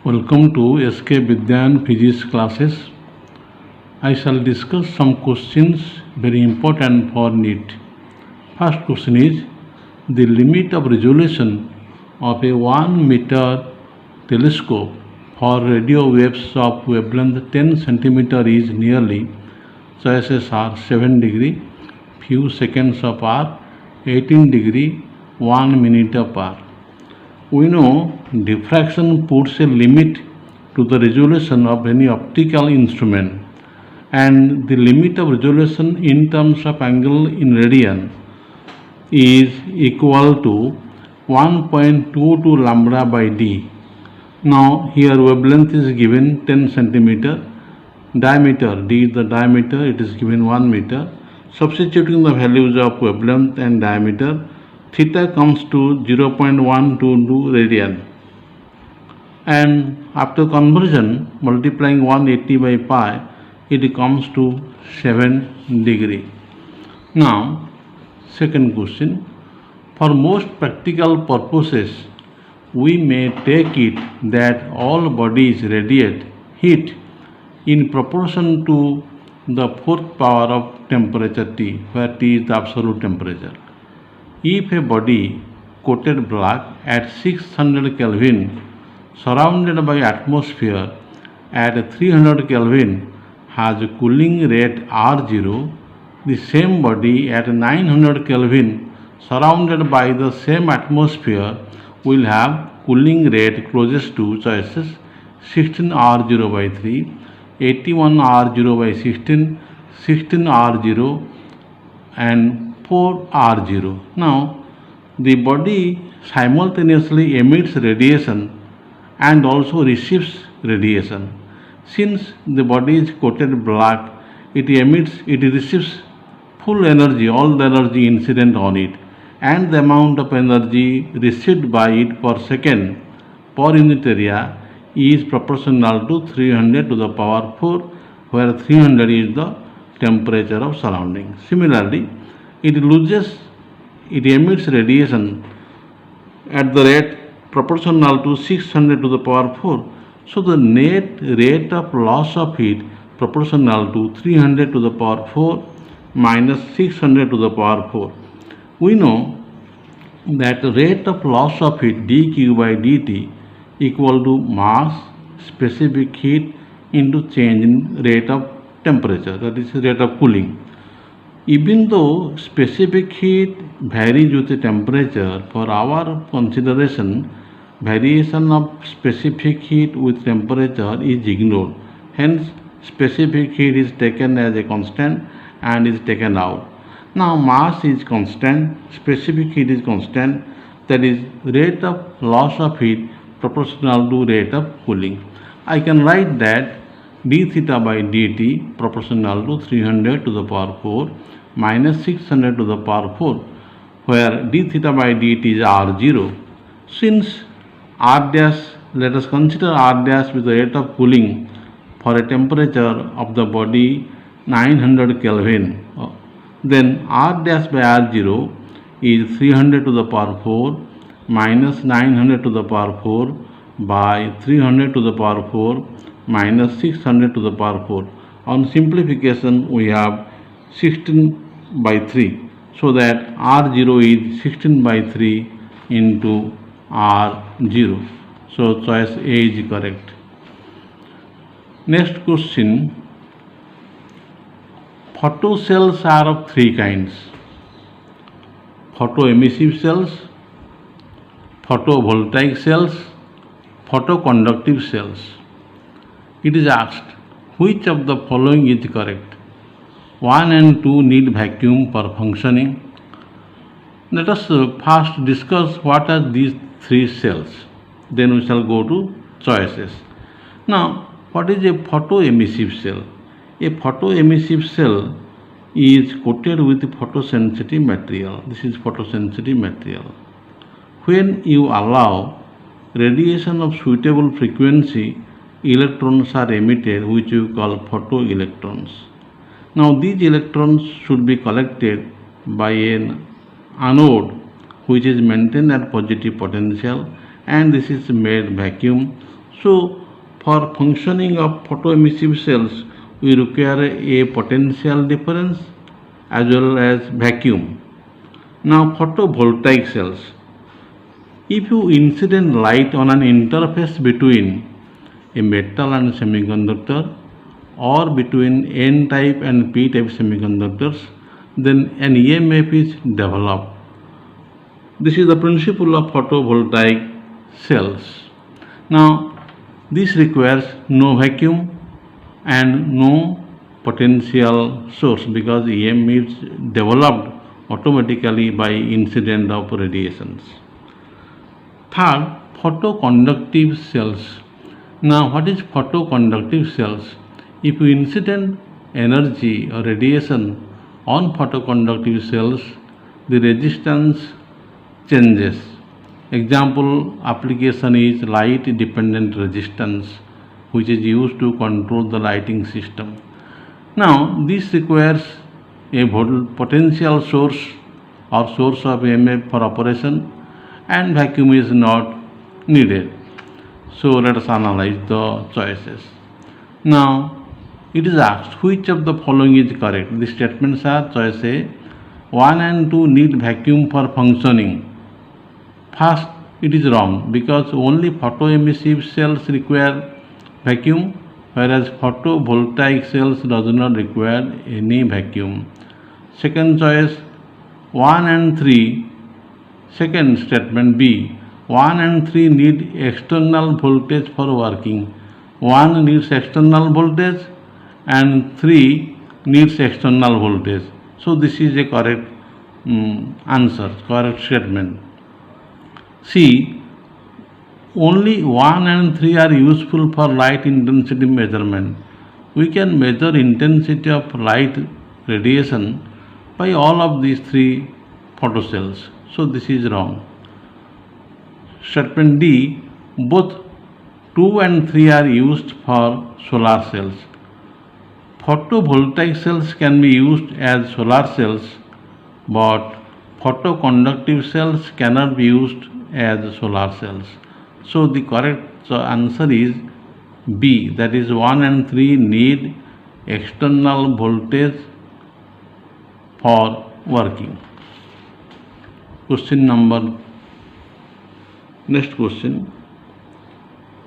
Welcome to SK Vidyan Physics classes. I shall discuss some questions very important for NEET. First question is the limit of resolution of a 1 meter telescope for radio waves of wavelength 10 centimeter is nearly choices are 7 degree, few seconds apart, 18 degree, 1 minute apart. We know diffraction puts a limit to the resolution of any optical instrument, and the limit of resolution in terms of angle in radian is equal to 1.22 lambda by d. Now here wavelength is given 10 centimeter, diameter d is the diameter, it is given 1 meter. Substituting the values of wavelength and diameter, theta comes to 0.122 radian, and after conversion multiplying 180 by pi, it comes to 7 degree. Now second question, for most practical purposes we may take it that all bodies radiate heat in proportion to the fourth power of temperature T, where T is the absolute temperature. If a body coated black at 600 Kelvin surrounded by atmosphere at 300 Kelvin has a cooling rate R0, the same body at 900 Kelvin surrounded by the same atmosphere will have cooling rate closest to choices 16 R0 by 3, 81 R0 by 16, 16 R0 and 4 R0. Now the body simultaneously emits radiation and also receives radiation. Since the body is coated black, it receives full energy, all the energy incident on it, and the amount of energy received by it per second per unit area is proportional to 300 to the power 4, where 300 is the temperature of surrounding. Similarly, it emits radiation at the rate proportional to 600 to the power 4. So the net rate of loss of heat proportional to 300 to the power 4 minus 600 to the power 4. We know that the rate of loss of heat dq by dt equal to mass specific heat into change in rate of temperature, that is rate of cooling. Even though specific heat varies with the temperature, for our consideration variation of specific heat with temperature is ignored. Hence specific heat is taken as a constant and is taken out. Now mass is constant, specific heat is constant, that is rate of loss of heat proportional to rate of cooling. I can write that d theta by dt proportional to 300 to the power 4 minus 600 to the power 4, where d theta by dt is r0. Since r dash, let us consider r dash with the rate of cooling for a temperature of the body 900 Kelvin, then r dash by r0 is 300 to the power 4 minus 900 to the power 4 by 300 to the power 4 minus 600 to the power 4. On simplification we have 16 by 3, so that r0 is 16 by 3 into r0. So choice A is correct. Next question, photocells are of three kinds: photoemissive cells, photovoltaic cells, photoconductive cells. It is asked which of the following is correct. 1 and 2 need vacuum for functioning. Let us first discuss what are these three cells, then we shall go to choices. Now what is a photoemissive cell? A photoemissive cell is coated with photosensitive material. This is photosensitive material. When you allow radiation of suitable frequency, electrons are emitted, which we call photoelectrons. Now these electrons should be collected by an anode which is maintained at positive potential, and this is made vacuum So for functioning of photoemissive cells, we require a potential difference as well as vacuum. Now photovoltaic cells. If you incident light on an interface between a metal and semiconductor or between N-type and P-type semiconductors, then an EMF is developed. This is the principle of photovoltaic cells. Now, this requires no vacuum and no potential source because EMF is developed automatically by incident of radiations. Third, photoconductive cells. Now, what is photoconductive cells? If you incident energy or radiation on photoconductive cells, the resistance changes. Example application is light dependent resistance, which is used to control the lighting system. Now, this requires a potential source or source of EMF for operation, and vacuum is not needed. So let us analyze the choices. Now it is asked which of the following is correct. The statements are choice A, 1 and 2 need vacuum for functioning. First, it is wrong because only photoemissive cells require vacuum, whereas photovoltaic cells does not require any vacuum. Second choice, 1 and 3. Second statement B, 1 and 3 need external voltage for working. 1 needs external voltage and 3 needs external voltage. So this is a correct answer, correct statement. C, only 1 and 3 are useful for light intensity measurement. We can measure intensity of light radiation by all of these 3 photocells. So this is wrong. Statement D, both 2 and 3 are used for solar cells. Photovoltaic cells can be used as solar cells, but photoconductive cells cannot be used as solar cells. So the correct answer is B, that is 1 and 3 need external voltage for working. Next question.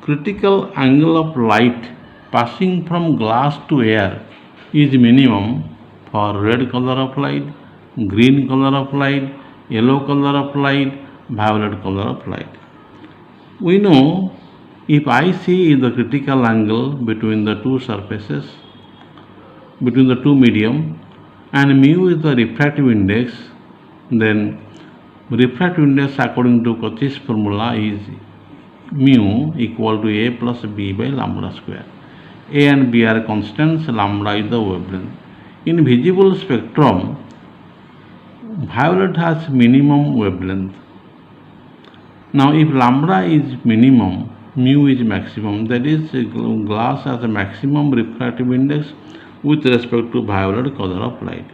Critical angle of light passing from glass to air is minimum for red color of light, green color of light, yellow color of light, violet color of light. We know if IC is the critical angle between the two surfaces, between the two medium, and mu is the refractive index, then refractive index according to Cauchy's formula is mu equal to A plus B by lambda square. A and B are constants, lambda is the wavelength. In visible spectrum, violet has minimum wavelength. Now if lambda is minimum, mu is maximum, that is glass has a maximum refractive index with respect to violet color of light.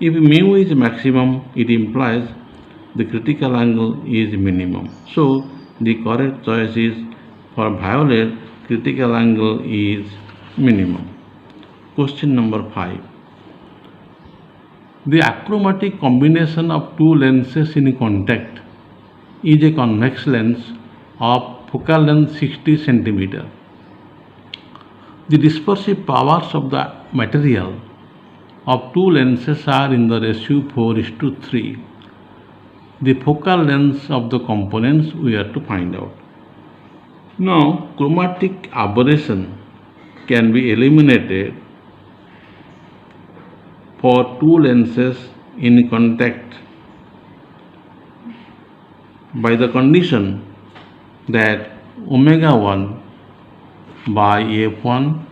If mu is maximum, it implies the critical angle is minimum. So the correct choice is for violet, critical angle is minimum. Question number 5. The achromatic combination of two lenses in contact is a convex lens of focal length 60 cm. The dispersive powers of the material of two lenses are in the ratio 4:3. The focal lengths of the components we have to find out. Now, chromatic aberration can be eliminated for two lenses in contact by the condition that omega 1 by f1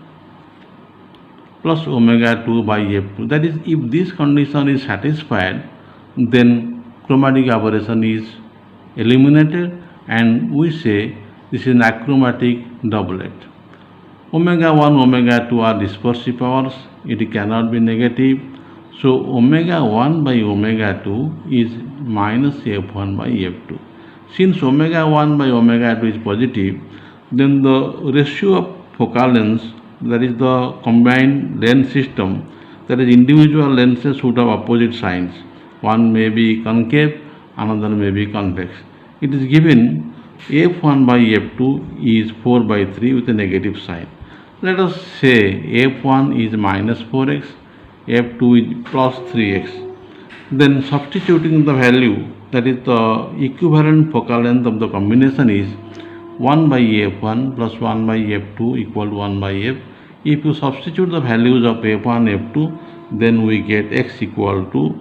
plus omega 2 by f2. That is, if this condition is satisfied, then chromatic aberration is eliminated and we say this is an achromatic doublet. Omega 1, omega 2 are dispersive powers, it cannot be negative. So omega 1 by omega 2 is minus f1 by f2. Since omega 1 by omega 2 is positive, then the ratio of focal lengths, that is the combined lens system, that is individual lenses would have opposite signs. One may be concave, another may be convex. It is given f1 by f2 is 4 by 3 with a negative sign. Let us say f1 is minus 4x, f2 is plus 3x. Then substituting the value, that is the equivalent focal length of the combination is 1 by f1 plus 1 by f2 equal to 1 by f. If you substitute the values of f1, f2, then we get x equal to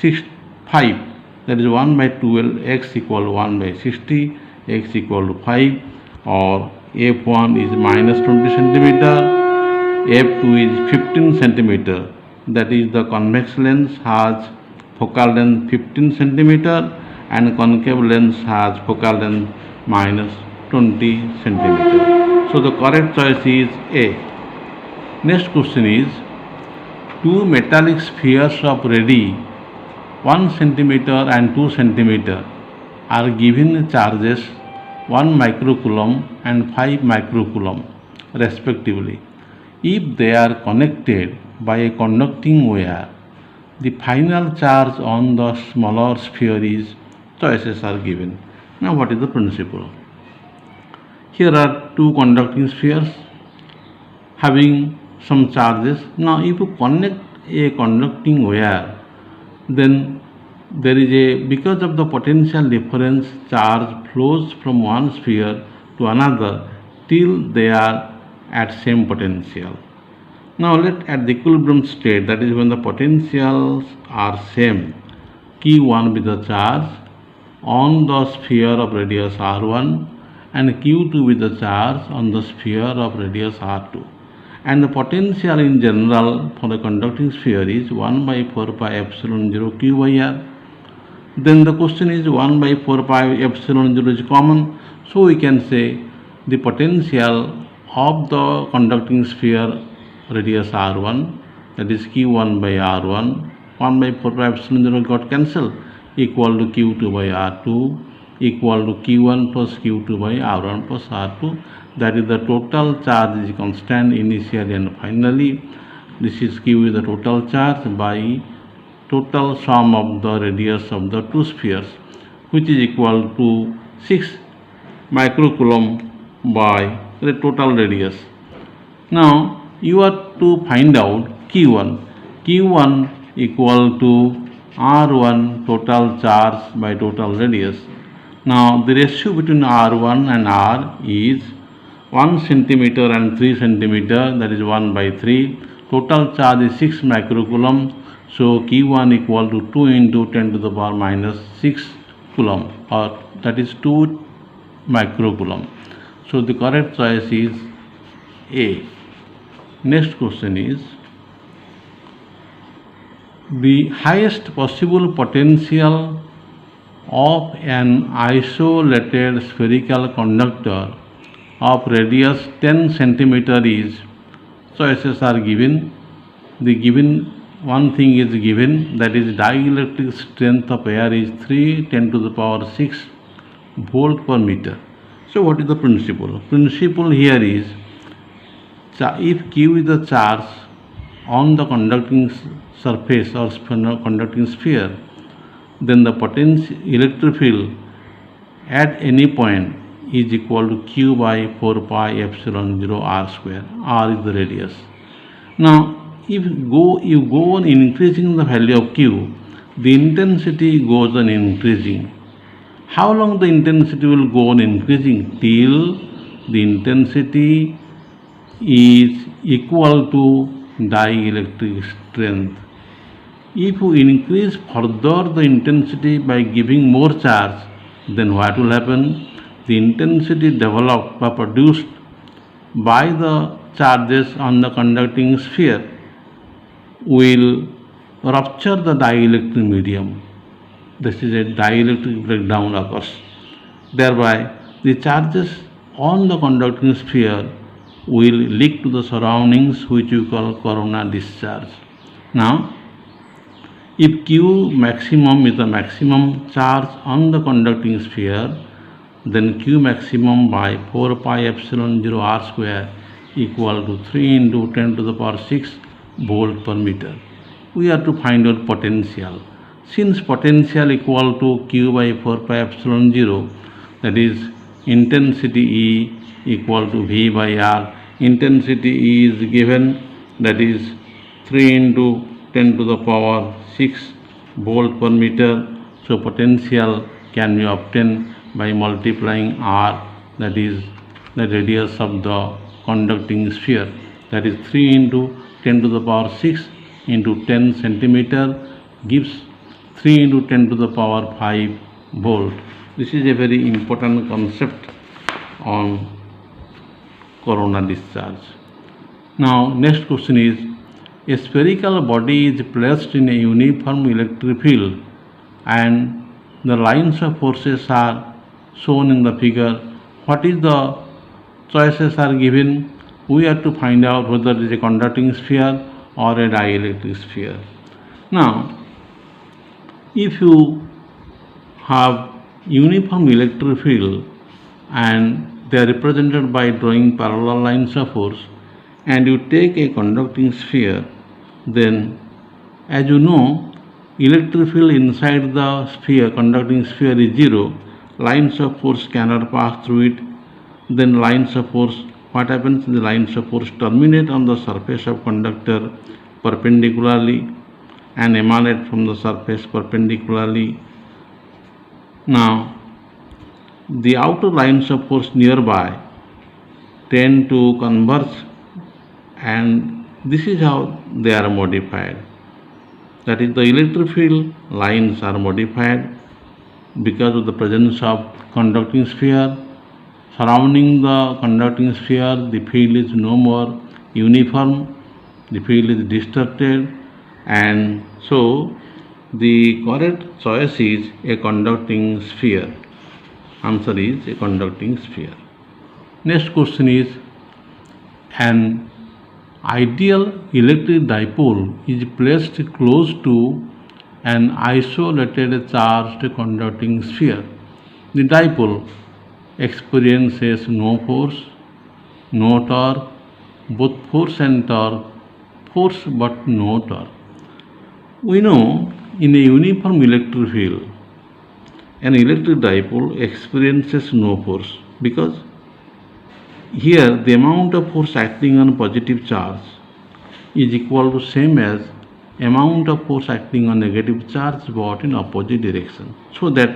5. That is 1 by 12, x equal to 1 by 60, x equal to 5, or f1 is minus 20 centimeter, f2 is 15 centimeter. That is the convex lens has focal length 15 centimeter and concave lens has focal length minus 20 centimeter. So the correct choice is A. Next question is, two metallic spheres of radii 1 centimeter and 2 centimeter are given charges 1 microcoulomb and 5 microcoulomb respectively. If they are connected by a conducting wire, the final charge on the smaller sphere is, choices are given. Now what is the principle? Here are two conducting spheres having some charges. Now if you connect a conducting wire, then there is because of the potential difference, charge flows from one sphere to another till they are at same potential. Now let at the equilibrium state, that is when the potentials are same, Q1 with the charge on the sphere of radius R1 and Q2 with the charge on the sphere of radius R2. And the potential in general for the conducting sphere is 1 by 4 pi epsilon 0 Q by R. Then the question is 1 by 4 pi epsilon 0 is common. So we can say the potential of the conducting sphere radius R1, that is Q1 by R1, 1 by 4 pi epsilon 0 got cancelled, equal to Q2 by R2 equal to Q1 plus Q2 by R1 plus R2. That is the total charge is constant initially and finally. This is Q is the total charge by total sum of the radius of the two spheres, which is equal to 6 microcoulomb by the total radius. Now you are to find out Q1. Q1 equal to R1 total charge by total radius. Now the ratio between R1 and R is 1 centimeter and 3 centimeter, that is 1 by 3. Total charge is 6 microcoulomb. So Q1 equal to 2 into 10 to the power minus 6 coulomb, or that is 2 microcoulomb. So the correct choice is A. Next question is, the highest possible potential of an isolated spherical conductor of radius 10 centimeter is, choices are given. The given one thing is given, that is dielectric strength of air is 3 × 10⁶ volt per meter. So what is the principle? Principle here is, if Q is the charge on the conducting surface or conducting sphere, then the potential electric field at any point is equal to Q by 4 pi epsilon 0 R square. R is the radius. Now if you go on increasing the value of Q, the intensity goes on increasing. How long the intensity will go on increasing? Till the intensity is equal to dielectric strength. If you increase further the intensity by giving more charge, then what will happen? The intensity developed or produced by the charges on the conducting sphere will rupture the dielectric medium. This is a dielectric breakdown occurs. Thereby, the charges on the conducting sphere will leak to the surroundings, which we call corona discharge. Now, if Q maximum is the maximum charge on the conducting sphere, then Q maximum by 4 pi epsilon 0 R square equal to 3 into 10 to the power 6 volt per meter. We are to find out potential. Since potential equal to Q by 4 pi epsilon 0, that is intensity E equal to V by R. Intensity E is given, that is 3 into 10 to the power 6 volt per meter. So potential can be obtained by multiplying R, that is the radius of the conducting sphere, that is 3 into 10 to the power 6 into 10 centimeter gives 3 into 10 to the power 5 volt. This is a very important concept on corona discharge. Now next question is, a spherical body is placed in a uniform electric field and the lines of forces are shown in the figure. What is the choices are given? We have to find out whether it is a conducting sphere or a dielectric sphere. Now, if you have uniform electric field and they are represented by drawing parallel lines of force, and you take a conducting sphere, then as you know, electric field inside the sphere, conducting sphere, is zero. Lines of force cannot pass through it. Then lines of force, what happens? The lines of force terminate on the surface of conductor perpendicularly and emanate from the surface perpendicularly. Now, the outer lines of force nearby tend to converge, and this is how they are modified. That is, the electric field lines are modified because of the presence of conducting sphere. Surrounding the conducting sphere, the field is no more uniform, the field is distorted, and so the correct choice is a conducting sphere. Answer is a conducting sphere. Next question is, an ideal electric dipole is placed close to an isolated charged conducting sphere. The dipole experiences no force, no torque, both force and torque, force but no torque. We know in a uniform electric field, an electric dipole experiences no force because here the amount of force acting on positive charge is equal to same as amount of force acting on negative charge but in opposite direction, so that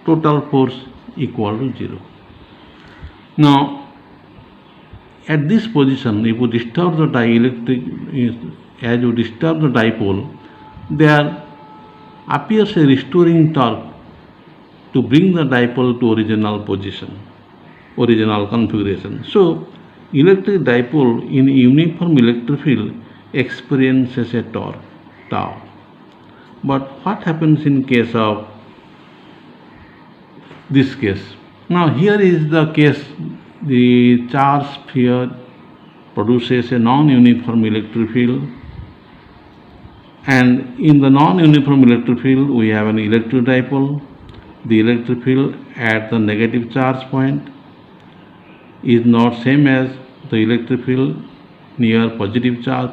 total force equal to 0. Now at this position, if you disturb the dielectric, as you disturb the dipole, there appears a restoring torque to bring the dipole to original position, original configuration. So electric dipole in uniform electric field experiences a torque tau. But what happens in case of this case? Now here is the case, the charged sphere produces a non-uniform electric field, and in the non-uniform electric field we have an electric dipole. The electric field at the negative charge point is not same as the electric field near positive charge.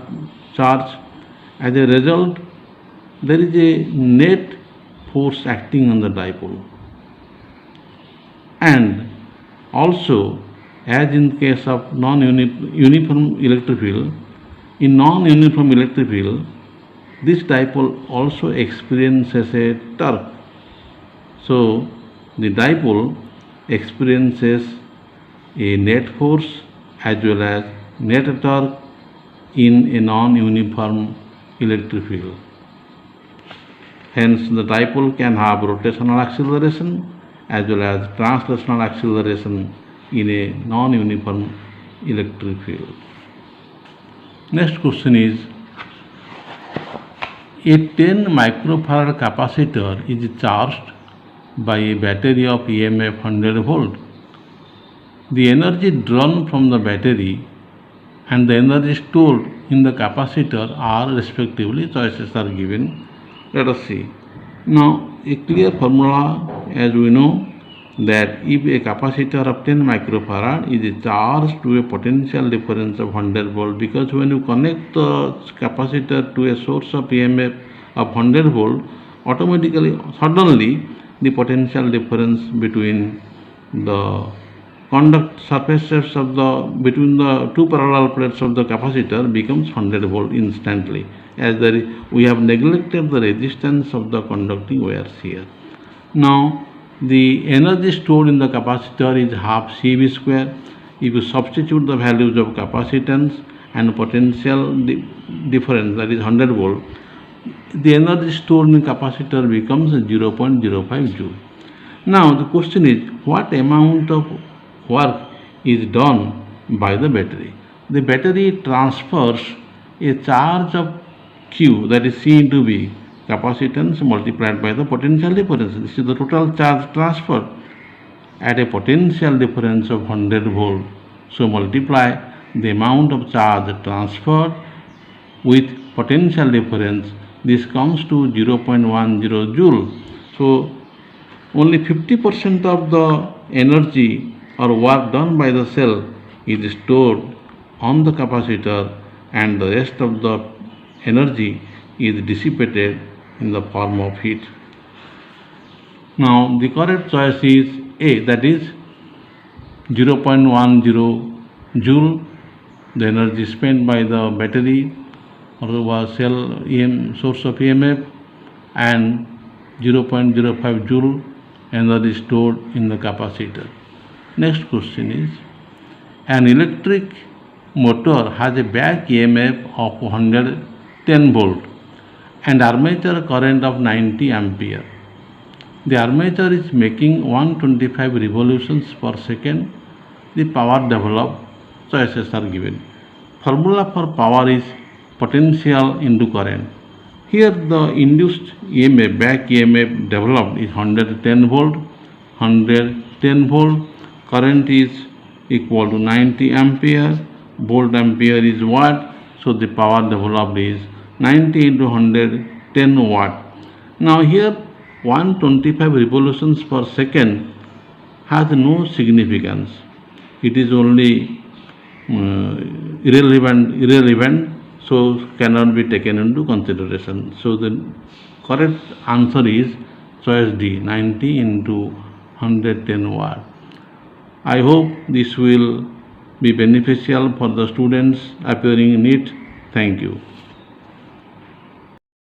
As a result, there is a net force acting on the dipole. And also, as in case of non-uniform electric field, in non-uniform electric field, this dipole also experiences a torque. So the dipole experiences a net force as well as net torque in a non-uniform electric field. Hence the dipole can have rotational acceleration as well as translational acceleration in a non-uniform electric field. Next question is, a 10 microfarad capacitor is charged by a battery of EMF 100 volt. The energy drawn from the battery and the energy stored in the capacitor are respectively, choices are given. Let us see. Now a clear formula, as we know, that if a capacitor of 10 microfarad is charged to a potential difference of 100 volt, because when you connect the capacitor to a source of EMF of 100 volt, automatically, suddenly, the potential difference between the conduct surfaces of between the two parallel plates of the capacitor becomes 100 volt instantly, as we have neglected the resistance of the conducting wires here. Now, the energy stored in the capacitor is half CV square. If you substitute the values of capacitance and potential difference, that is 100 volt, the energy stored in capacitor becomes 0.05 joule. Now, the question is, what amount of work is done by the battery? The battery transfers a charge of Q, that is C into V, capacitance multiplied by the potential difference. This is the total charge transfer at a potential difference of 100 volt. So multiply the amount of charge transferred with potential difference. This comes to 0.10 joule. So only 50% of the energy or work done by the cell is stored on the capacitor, and the rest of the energy is dissipated in the form of heat. Now the correct choice is A, that is 0.10 joule, the energy spent by the battery or cell source of EMF, and 0.05 joule energy stored in the capacitor. Next question is, an electric motor has a back EMF of 110 volt and armature current of 90 ampere. The armature is making 125 revolutions per second. The power developed, choices are given. Formula for power is potential into current. Here the induced EMF, back EMF developed is 110 volt. 110 volt, current is equal to 90 ampere. Volt ampere is watt, so the power developed is 90 into 110 watt. Now here 125 revolutions per second has no significance. It is only irrelevant, so cannot be taken into consideration. So the correct answer is choice D, 90 into 110 watt. I hope this will be beneficial for the students appearing in NEET. Thank you.